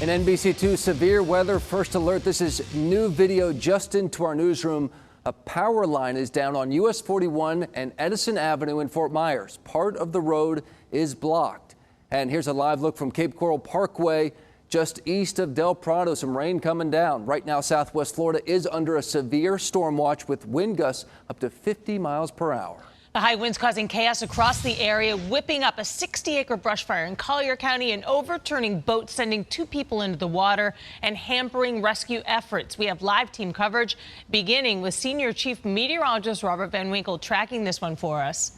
An NBC2 severe weather first alert. This is new video just into our newsroom. A power line is down on US 41 and Edison Avenue in Fort Myers. Part of the road is blocked. And here's a live look from Cape Coral Parkway, just east of Del Prado. Some rain coming down. Right now, Southwest Florida is under a severe storm watch with wind gusts up to 50 miles per hour. The high winds causing chaos across the area, whipping up a 60-acre brush fire in Collier County and overturning boats, sending 2 people into the water and hampering rescue efforts. We have live team coverage, beginning with Senior Chief Meteorologist Robert Van Winkle tracking this one for us.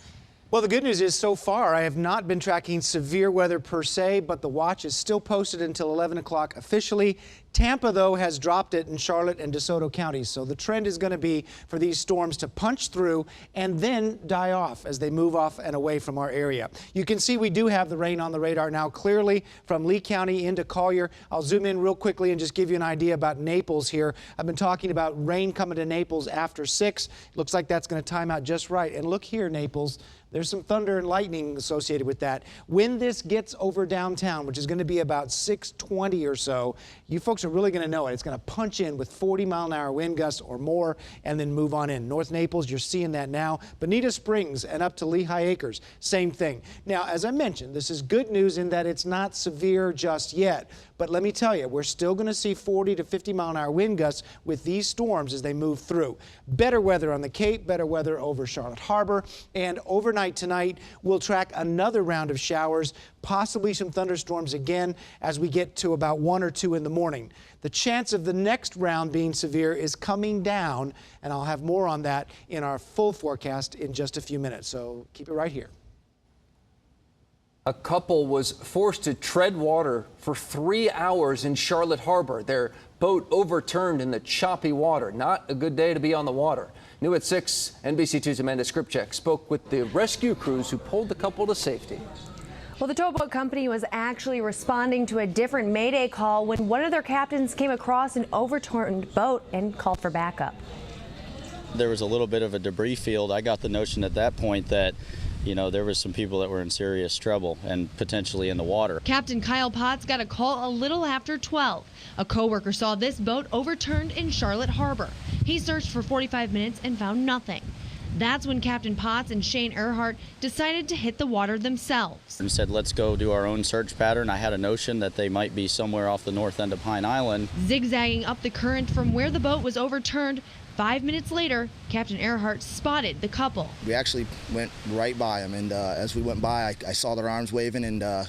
Well, the good news is so far I have not been tracking severe weather per se, but the watch is still posted until 11 o'clock officially. Tampa, though, has dropped it in Charlotte and DeSoto counties. So the trend is going to be for these storms to punch through and then die off as they move off and away from our area. You can see we do have the rain on the radar now clearly from Lee County into Collier. I'll zoom in real quickly and just give you an idea about Naples here. I've been talking about rain coming to Naples after 6. Looks like that's going to time out just right. And look here, Naples. There's some thunder and lightning associated with that. When this gets over downtown, which is going to be about 6:20 or so, you folks are really going to know it. It's going to punch in with 40-mile-an-hour wind gusts or more and then move on in. North Naples, you're seeing that now. Bonita Springs and up to Lehigh Acres, same thing. Now, as I mentioned, this is good news in that it's not severe just yet. But let me tell you, we're still going to see 40 to 50-mile-an-hour wind gusts with these storms as they move through. Better weather on the Cape, better weather over Charlotte Harbor, and overnight tonight, we'll track another round of showers, possibly some thunderstorms again as we get to about 1 or 2 in the morning. The chance of the next round being severe is coming down, and I'll have more on that in our full forecast in just a few minutes. So keep it right here. A couple was forced to tread water for 3 hours in Charlotte Harbor. Their boat overturned in the choppy water. Not a good day to be on the water. New at 6, NBC2's Amanda Skripchek spoke with the rescue crews who pulled the couple to safety. Well, the towboat company was actually responding to a different Mayday call when one of their captains came across an overturned boat and called for backup. There was a little bit of a debris field. I got the notion at that point that there was some people that were in serious trouble and potentially in the water. Captain Kyle Potts got a call a little after 12. A coworker saw this boat overturned in Charlotte Harbor. He searched for 45 minutes and found nothing. That's when Captain Potts and Shane Earhart decided to hit the water themselves. And said, let's go do our own search pattern. I had a notion that they might be somewhere off the north end of Pine Island. Zigzagging up the current from where the boat was overturned, 5 minutes later, Captain Earhart spotted the couple. We actually went right by them, and as we went by, I saw their arms waving, and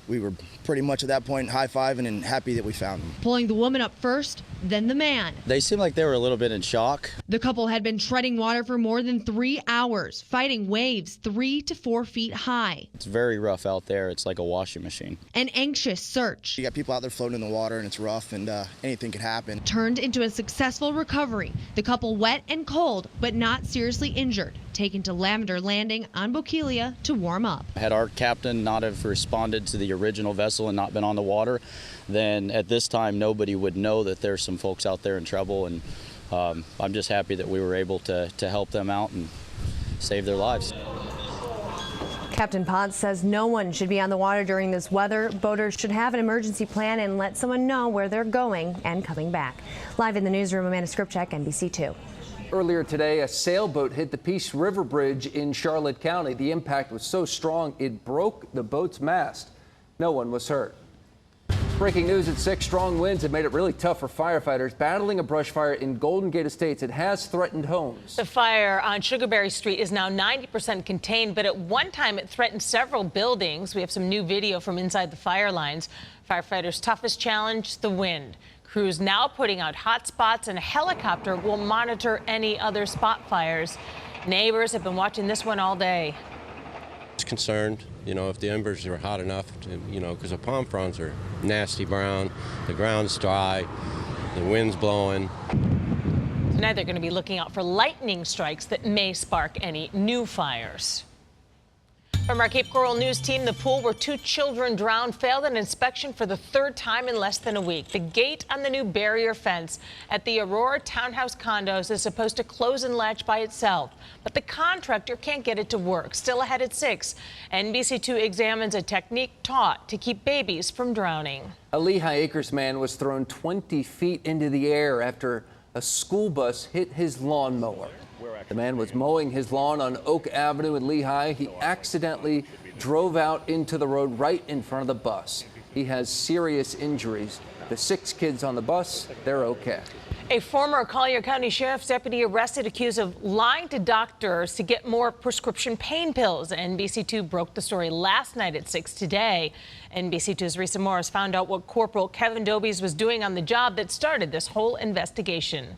we were pretty much at that point high-fiving and happy that we found them. Pulling the woman up first, then the man. They seemed like they were a little bit in shock. The couple had been treading water for more than 3 hours, fighting waves 3 to 4 feet high. It's very rough out there. It's like a washing machine. An anxious search. You got people out there floating in the water, and it's rough, and anything could happen. Turned into a successful recovery. The couple wet and cold, but not seriously injured. Taken to Lavender Landing on Bokeelia to warm up. Had our captain not have responded to the original vessel and not been on the water, then at this time nobody would know that there's some folks out there in trouble, and I'm just happy that we were able to help them out and save their lives. Captain Potts says no one should be on the water during this weather. Boaters should have an emergency plan and let someone know where they're going and coming back. Live in the newsroom, Amanda Skripchek, NBC2. Earlier today, a sailboat hit the Peace River Bridge in Charlotte County. The impact was so strong it broke the boat's mast. No one was hurt. Breaking news at 6, strong winds have made it really tough for firefighters battling a brush fire in Golden Gate Estates. It has threatened homes. The fire on Sugarberry Street is now 90% contained, but at one time it threatened several buildings. We have some new video from inside the fire lines. Firefighters' toughest challenge, the wind. Crews now putting out hot spots, and a helicopter will monitor any other spot fires. Neighbors have been watching this one all day. It's concerned, if the embers are hot enough, because the palm fronds are nasty brown, the ground's dry, the wind's blowing. Tonight they're going to be looking out for lightning strikes that may spark any new fires. From our Cape Coral News team, the pool where 2 children drowned failed an inspection for the 3rd time in less than a week. The gate on the new barrier fence at the Aurora Townhouse condos is supposed to close and latch by itself, but the contractor can't get it to work. Still ahead at 6, NBC2 examines a technique taught to keep babies from drowning. A Lehigh Acres man was thrown 20 feet into the air after a school bus hit his lawnmower. The man was mowing his lawn on Oak Avenue in Lehigh. He accidentally drove out into the road right in front of the bus. He has serious injuries. The 6 kids on the bus, they're okay. A former Collier County Sheriff's deputy arrested accused of lying to doctors to get more prescription pain pills. NBC2 broke the story last night at 6 today. NBC2's Risa Morris found out what Corporal Kevin Dobies was doing on the job that started this whole investigation.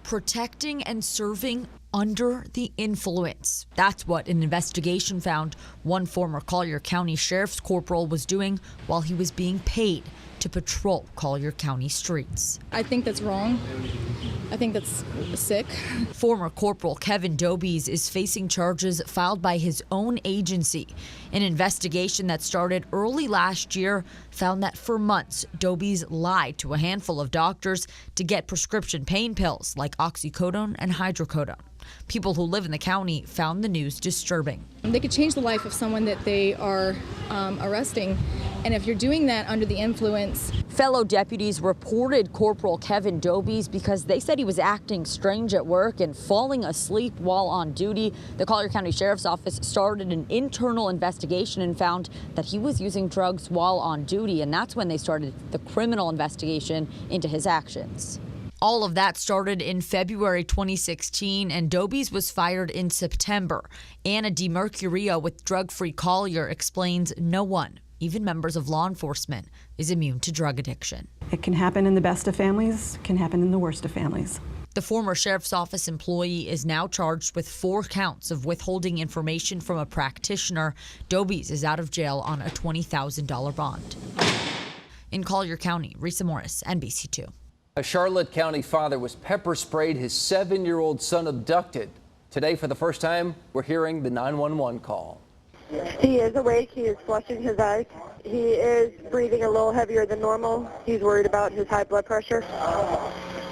Protecting and serving under the influence. That's what an investigation found one former Collier County Sheriff's corporal was doing while he was being paid to patrol Collier County streets. I think that's wrong. I think that's sick. Former Corporal Kevin Dobies is facing charges filed by his own agency. An investigation that started early last year found that for months, Dobies lied to a handful of doctors to get prescription pain pills like oxycodone and hydrocodone. People who live in the county found the news disturbing. They could change the life of someone that they are arresting, and if you're doing that under the influence. Fellow deputies reported Corporal Kevin Dobies because they said he was acting strange at work and falling asleep while on duty. The Collier County Sheriff's Office started an internal investigation and found that he was using drugs while on duty, and that's when they started the criminal investigation into his actions. All of that started in February 2016, and Dobies was fired in September. Anna DiMercurio with Drug Free Collier explains no one, even members of law enforcement, is immune to drug addiction. It can happen in the best of families, can happen in the worst of families. The former sheriff's office employee is now charged with 4 counts of withholding information from a practitioner. Dobies is out of jail on a $20,000 bond. In Collier County, Risa Morris, NBC2. A Charlotte County father was pepper sprayed, his 7-year-old son abducted. Today, for the first time, we're hearing the 911 call. He is awake. He is flushing his eyes. He is breathing a little heavier than normal. He's worried about his high blood pressure.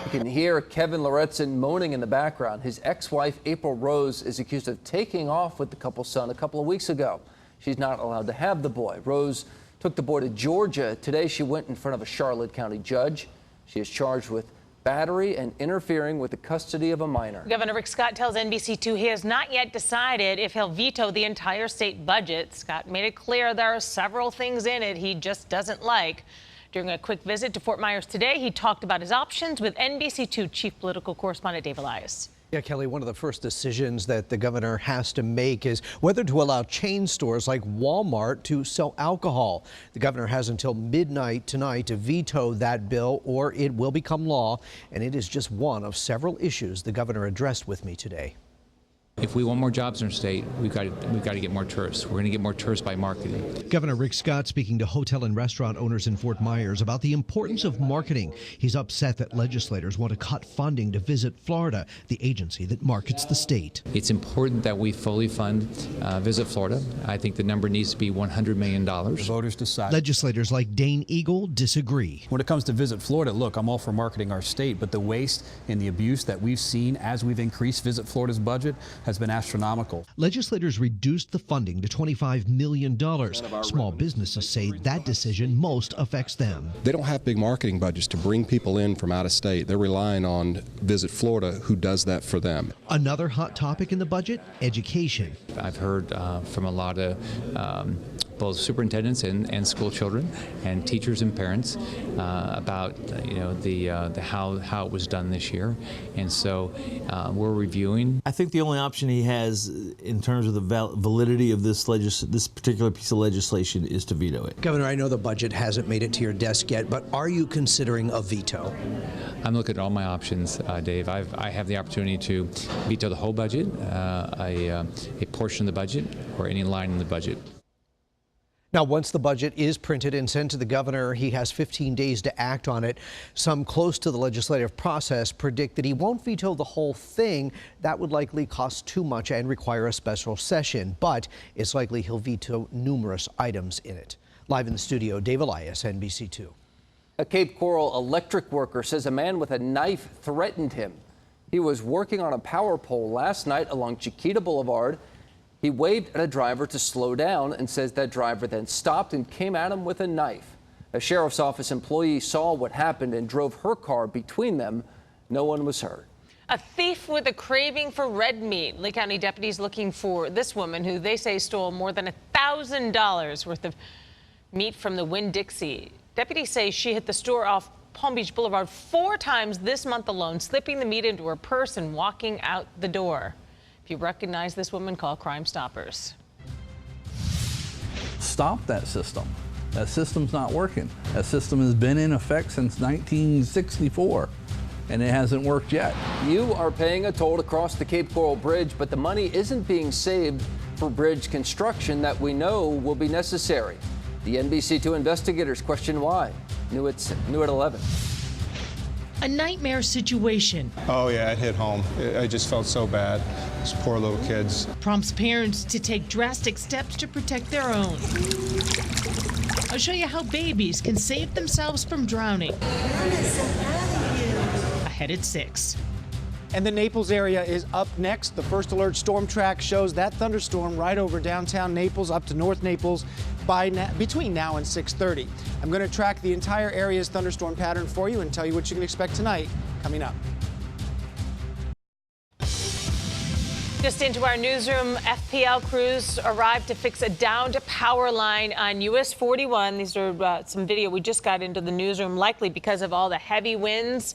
You can hear Kevin Loretzen moaning in the background. His ex-wife, April Rose, is accused of taking off with the couple's son a couple of weeks ago. She's not allowed to have the boy. Rose took the boy to Georgia. Today, she went in front of a Charlotte County judge. She is charged with battery and interfering with the custody of a minor. Governor Rick Scott tells NBC2 he has not yet decided if he'll veto the entire state budget. Scott made it clear there are several things in it he just doesn't like. During a quick visit to Fort Myers today, he talked about his options with NBC2 chief political correspondent Dave Elias. Yeah, Kelly, one of the first decisions that the governor has to make is whether to allow chain stores like Walmart to sell alcohol. The governor has until midnight tonight to veto that bill, or it will become law. And it is just one of several issues the governor addressed with me today. If we want more jobs in our state, we've got to get more tourists. We're going to get more tourists by marketing. Governor Rick Scott speaking to hotel and restaurant owners in Fort Myers about the importance of marketing. He's upset that legislators want to cut funding to Visit Florida, the agency that markets the state. It's important that we fully fund Visit Florida. I think the number needs to be $100 million. The voters decide. Legislators like Dane Eagle disagree. When it comes to Visit Florida, look, I'm all for marketing our state, but the waste and the abuse that we've seen as we've increased Visit Florida's budget has been astronomical. Legislators reduced the funding to $25 million. Small businesses say that decision most affects them. They don't have big marketing budgets to bring people in from out of state. They're relying on Visit Florida, who does that for them. Another hot topic in the budget, education. I've heard from a lot of both superintendents and school children and teachers and parents about how it was done this year, and so we're reviewing. I think the only option he has in terms of the validity of this particular piece of legislation is to veto it. Governor, I know the budget hasn't made it to your desk yet, but are you considering a veto? I'm looking at all my options, Dave. I have the opportunity to veto the whole budget, a portion of the budget, or any line in the budget. Now, once the budget is printed and sent to the governor, he has 15 days to act on it. Some close to the legislative process predict that he won't veto the whole thing. That would likely cost too much and require a special session, but it's likely he'll veto numerous items in it. Live in the studio, Dave Elias, NBC2. A Cape Coral electric worker says a man with a knife threatened him. He was working on a power pole last night along Chiquita Boulevard. He waved at a driver to slow down and says that driver then stopped and came at him with a knife. A sheriff's office employee saw what happened and drove her car between them. No one was hurt. A thief with a craving for red meat. Lee County deputies looking for this woman who they say stole more than $1,000 worth of meat from the Winn-Dixie. Deputies say she hit the store off Palm Beach Boulevard 4 times this month alone, slipping the meat into her purse and walking out the door. If you recognize this woman, call Crime Stoppers. Stop that system. That system's not working. That system has been in effect since 1964, and it hasn't worked yet. You are paying a toll to cross the Cape Coral Bridge, but the money isn't being saved for bridge construction that we know will be necessary. The NBC2 investigators question why. New at 11. A nightmare situation. Oh yeah, it hit home. I just felt so bad. These poor little kids. Prompts parents to take drastic steps to protect their own. I'll show you how babies can save themselves from drowning. Ahead at 6. And the Naples area is up next. The first alert storm track shows that thunderstorm right over downtown Naples up to North Naples between now and 6:30. I'm going to track the entire area's thunderstorm pattern for you and tell you what you can expect tonight coming up. Just into our newsroom, FPL crews arrived to fix a downed power line on US 41. These are some video we just got into the newsroom, likely because of all the heavy winds.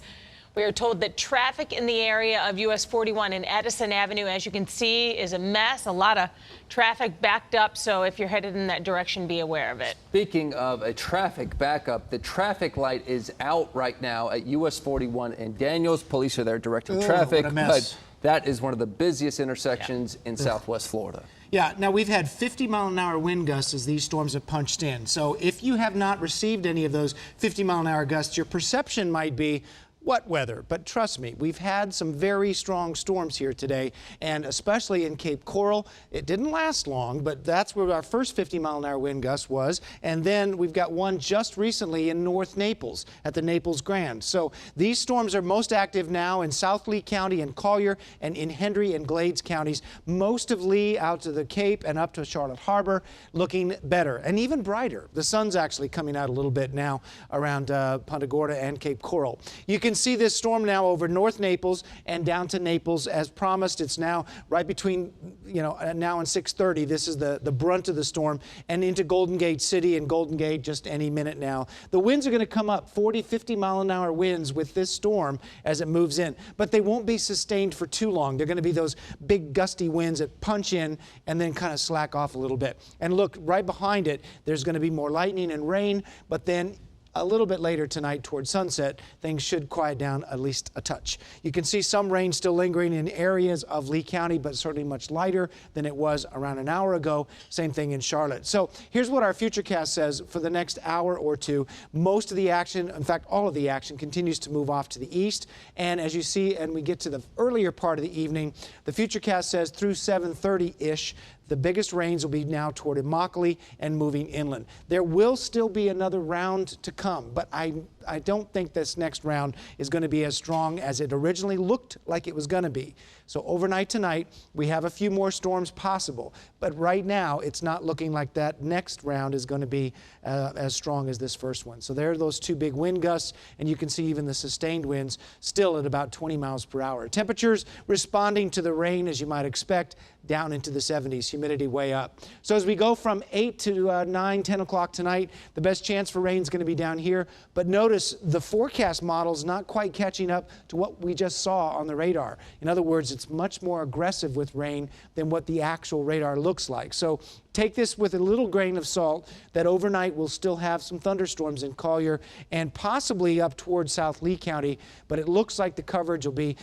We are told that traffic in the area of US 41 and Edison Avenue, as you can see, is a mess. A lot of traffic backed up, so if you're headed in that direction, be aware of it. Speaking of a traffic backup, the traffic light is out right now at US 41 and Daniels. Police are there directing traffic, but that is one of the busiest intersections in Southwest Florida. Yeah, now we've had 50-mile-an-hour wind gusts as these storms have punched in. So if you have not received any of those 50-mile-an-hour gusts, your perception might be, what weather? But trust me, we've had some very strong storms here today, and especially in Cape Coral. It didn't last long, but that's where our first 50-mile-an-hour wind gust was. And then we've got one just recently in North Naples at the Naples Grand. So these storms are most active now in South Lee County and Collier and in Hendry and Glades counties. Most of Lee out to the Cape and up to Charlotte Harbor looking better and even brighter. The sun's actually coming out a little bit now around Punta Gorda and Cape Coral. You can see this storm now over North Naples and down to Naples as promised. It's now right between, now and 6:30. This is the brunt of the storm, and into Golden Gate City and Golden Gate just any minute now. The winds are going to come up 40, 50-mile-an-hour winds with this storm as it moves in, but they won't be sustained for too long. They're going to be those big gusty winds that punch in and then kind of slack off a little bit. And look, right behind it, there's going to be more lightning and rain, but then a little bit later tonight toward sunset, things should quiet down at least a touch. You can see some rain still lingering in areas of Lee County, but certainly much lighter than it was around an hour ago. Same thing in Charlotte. So here's what our Futurecast says for the next hour or two. Most of the action, in fact, all of the action continues to move off to the east. And as you see, and we get to the earlier part of the evening, the Futurecast says through 7:30-ish, the biggest rains will be now toward Immokalee and moving inland. There will still be another round to come, but I don't think this next round is going to be as strong as it originally looked like it was going to be. So overnight tonight, we have a few more storms possible, but right now it's not looking like that next round is going to be as strong as this first one. So there are those two big wind gusts, and you can see even the sustained winds still at about 20 miles per hour. Temperatures responding to the rain, as you might expect, down into the 70s, humidity way up. So as we go from 8 to 9, 10 o'clock tonight, the best chance for rain is going to be down here. But notice the forecast model's not quite catching up to what we just saw on the radar. In other words, it's much more aggressive with rain than what the actual radar looks like. So take this with a little grain of salt that overnight we'll still have some thunderstorms in Collier and possibly up towards South Lee County, but it looks like the coverage will be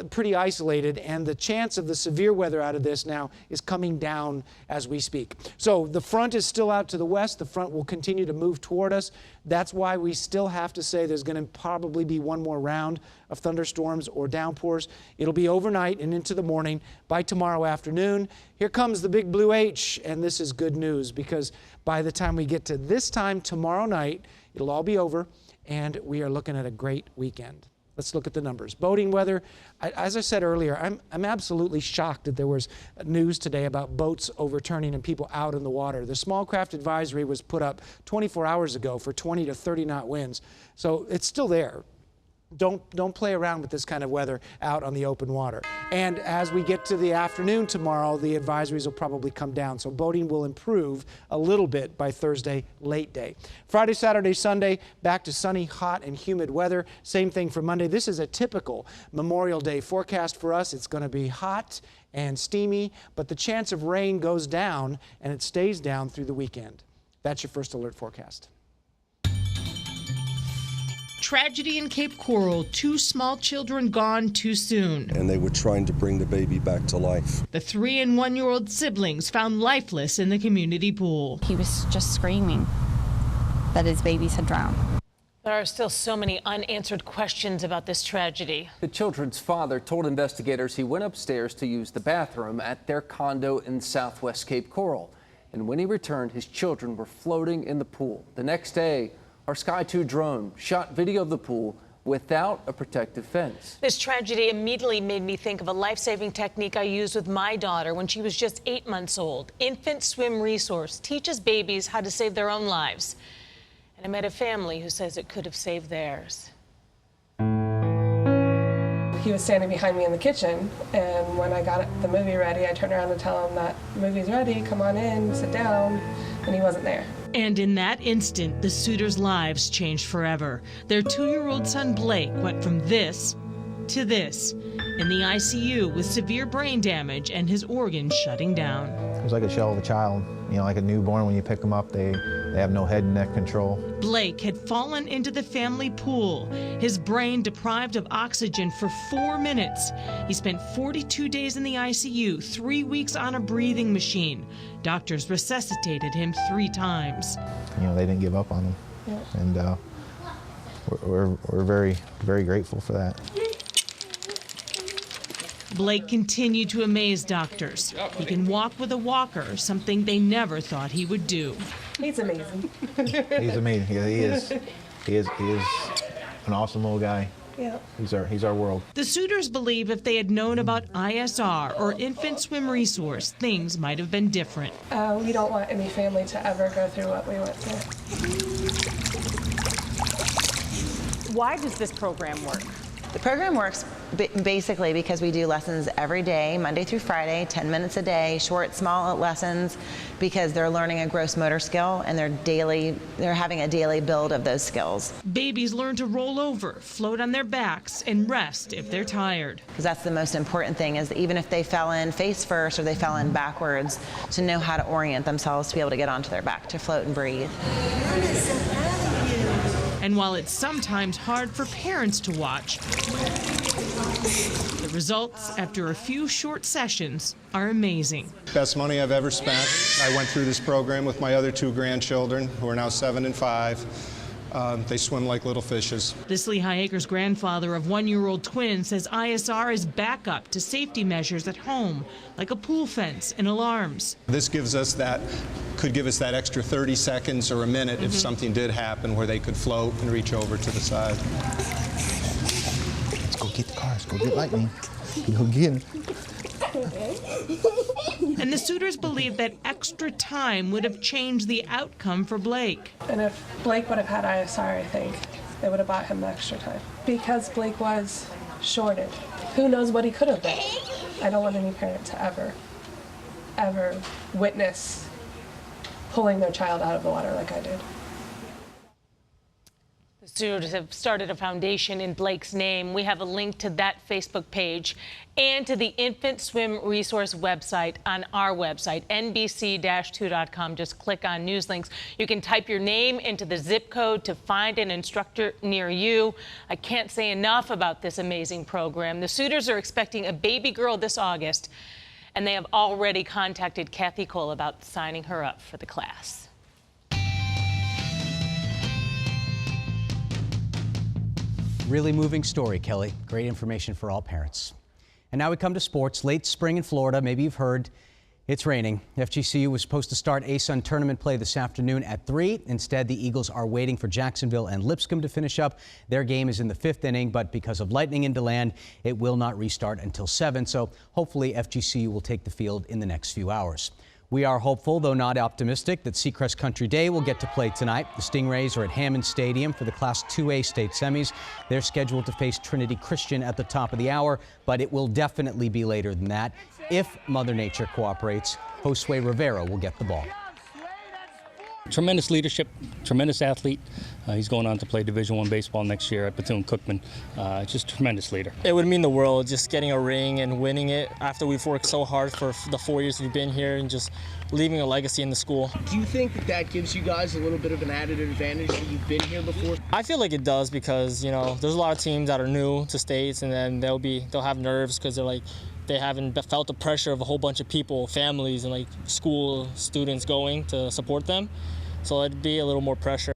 pretty isolated, and the chance of the severe weather out of this now is coming down as we speak. So the front is still out to the west. The front will continue to move toward us. That's why we still have to say there's going to probably be one more round of thunderstorms or downpours. It'll be overnight and into the morning. By tomorrow afternoon, here comes the big blue H, and this is good news because by the time we get to this time tomorrow night, it'll all be over, and we are looking at a great weekend. Let's look at the numbers. Boating weather, as I said earlier, I'm absolutely shocked that there was news today about boats overturning and people out in the water. The small craft advisory was put up 24 hours ago for 20 to 30 knot winds, so it's still there. Don't play around with this kind of weather out on the open water. And as we get to the afternoon tomorrow, the advisories will probably come down. So boating will improve a little bit by Thursday, late day. Friday, Saturday, Sunday, back to sunny, hot, and humid weather. Same thing for Monday. This is a typical Memorial Day forecast for us. It's going to be hot and steamy, but the chance of rain goes down, and it stays down through the weekend. That's your first alert forecast. Tragedy in Cape Coral, 2 small children gone too soon. And they were trying to bring the baby back to life. The 3- and 1-year-old siblings found lifeless in the community pool. He was just screaming that his babies had drowned. There are still so many unanswered questions about this tragedy. The children's father told investigators he went upstairs to use the bathroom at their condo in Southwest Cape Coral. And when he returned, his children were floating in the pool. The next day, our Sky 2 drone shot video of the pool without a protective fence. This tragedy immediately made me think of a life-saving technique I used with my daughter when she was just 8 months old. Infant Swim Resource teaches babies how to save their own lives. And I met a family who says it could have saved theirs. He was standing behind me in the kitchen, and when I got the movie ready, I turned around to tell him that the movie's ready, come on in, sit down, and he wasn't there. And in that instant, the suitors' lives changed forever. Their 2-year-old son, Blake, went from this to this in the ICU with severe brain damage and his organs shutting down. It was like a shell of a child. You know, like a newborn, when you pick them up, they have no head and neck control. Blake had fallen into the family pool, his brain deprived of oxygen for 4 minutes. He spent 42 days in the ICU, 3 weeks on a breathing machine. Doctors resuscitated him 3 times. You know, they didn't give up on him. Yeah. And we're very, very grateful for that. Blake continued to amaze doctors. He can walk with a walker, something they never thought he would do. He's amazing. He's amazing. Yeah, he is. He is an awesome little guy. Yeah. He's our world. The suitors believe if they had known about ISR or Infant Swim Resource, things might have been different. We don't want any family to ever go through what we went through. Why does this program work? The program works basically because we do lessons every day, Monday through Friday, 10 minutes a day, short, small lessons, because they're learning a gross motor skill and they're having a daily build of those skills. Babies learn to roll over, float on their backs, and rest if they're tired. Because that's the most important thing, is even if they fell in face first or they fell in backwards, to know how to orient themselves to be able to get onto their back, to float and breathe. And while it's sometimes hard for parents to watch, the results after a few short sessions are amazing. Best money I've ever spent. I went through this program with my other 2 grandchildren, who are now 7 and 5. They swim like little fishes. This Lehigh Acres grandfather of 1-year-old twins says ISR is backup to safety measures at home, like a pool fence and alarms. This could give us that extra 30 seconds or a minute if something did happen, where they could float and reach over to the side. Let's go get the cars. Go get Lightning. Go get him. And the suitors believe that extra time would have changed the outcome for Blake. And if Blake would have had ISR, I think they would have bought him the extra time. Because Blake was shorted. Who knows what he could have been? I don't want any parent to ever witness pulling their child out of the water like I did. Students have started a foundation in Blake's name. We have a link to that Facebook page and to the Infant Swim Resource website on our website, NBC2.com. Just click on news links. You can type your name into the zip code to find an instructor near you. I can't say enough about this amazing program. The suitors are expecting a baby girl this August, and they have already contacted Kathy Cole about signing her up for the class. Really moving story, Kelly. Great information for all parents. And now we come to sports. Late spring in Florida. Maybe you've heard it's raining. FGCU was supposed to start ASUN tournament play this afternoon at 3. Instead, the Eagles are waiting for Jacksonville and Lipscomb to finish up. Their game is in the 5th inning, but because of lightning in DeLand, it will not restart until 7. So hopefully FGCU will take the field in the next few hours. We are hopeful, though not optimistic, that Seacrest Country Day will get to play tonight. The Stingrays are at Hammond Stadium for the Class 2A state semis. They're scheduled to face Trinity Christian at the top of the hour, but it will definitely be later than that. If Mother Nature cooperates, Josue Rivera will get the ball. Tremendous leadership, tremendous athlete. He's going on to play Division I baseball next year at Bethune-Cookman. Just a tremendous leader. It would mean the world just getting a ring and winning it after we've worked so hard for the 4 years we've been here and just leaving a legacy in the school. Do you think that gives you guys a little bit of an added advantage that you've been here before? I feel like it does because, you know, there's a lot of teams that are new to states and then they'll have nerves because they haven't felt the pressure of a whole bunch of people, families, and like school students going to support them. So it'd be a little more pressure.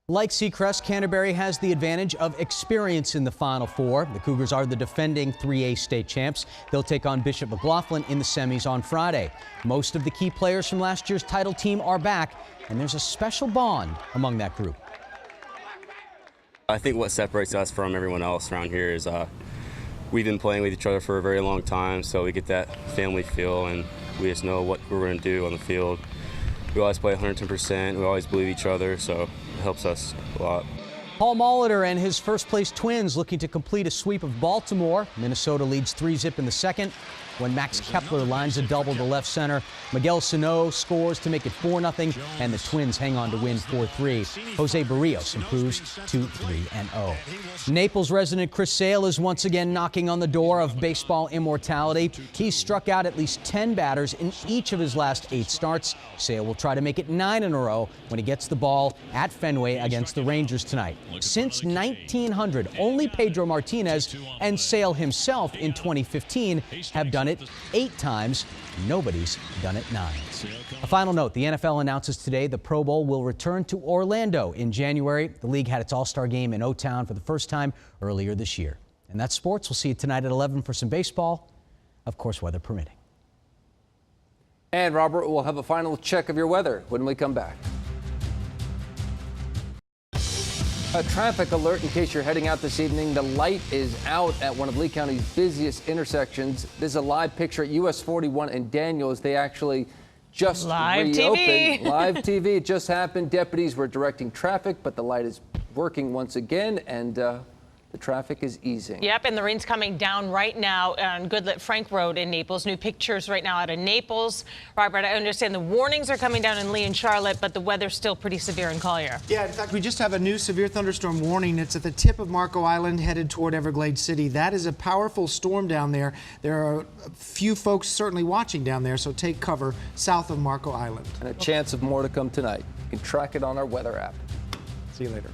Like Seacrest, Canterbury has the advantage of experience in the Final Four. The Cougars are the defending 3A state champs. They'll take on Bishop McLaughlin in the semis on Friday. Most of the key players from last year's title team are back, and there's a special bond among that group. I think what separates us from everyone else around here is we've been playing with each other for a very long time, so we get that family feel, and we just know what we're going to do on the field. We always play 110%. We always believe each other, so it helps us a lot. Paul Molitor and his first-place Twins looking to complete a sweep of Baltimore. Minnesota leads 3-0 in the second when Max Kepler lines a double to left center. Miguel Sano scores to make it 4-0, and the Twins hang on to win 4-3. Jose Barrios improves to 3-0. Naples resident Chris Sale is once again knocking on the door of baseball immortality. He's struck out at least 10 batters in each of his last 8 starts. Sale will try to make it 9 in a row when he gets the ball at Fenway against the Rangers tonight. Since 1900, only Pedro Martinez and Sale himself in 2015 have done it 8 times. Nobody's done it 9. A final note, the NFL announces today the Pro Bowl will return to Orlando in January. The league had its All-Star game in O-Town for the first time earlier this year. And that's sports. We'll see you tonight at 11 for some baseball, of course, weather permitting. And Robert, we'll have a final check of your weather when we come back. A traffic alert in case you're heading out this evening. The light is out at one of Lee County's busiest intersections. This is a live picture at US 41 and Daniels. They actually just reopened. TV. Live TV. It just happened. Deputies were directing traffic, but the light is working once again, and the traffic is easing. Yep, and the rain's coming down right now on Goodlet Frank Road in Naples. New pictures right now out of Naples. Robert, I understand the warnings are coming down in Lee and Charlotte, but the weather's still pretty severe in Collier. Yeah, in fact, we just have a new severe thunderstorm warning. It's at the tip of Marco Island, headed toward Everglades City. That is a powerful storm down there. There are a few folks certainly watching down there, so take cover south of Marco Island. And a chance of more to come tonight. You can track it on our weather app. See you later.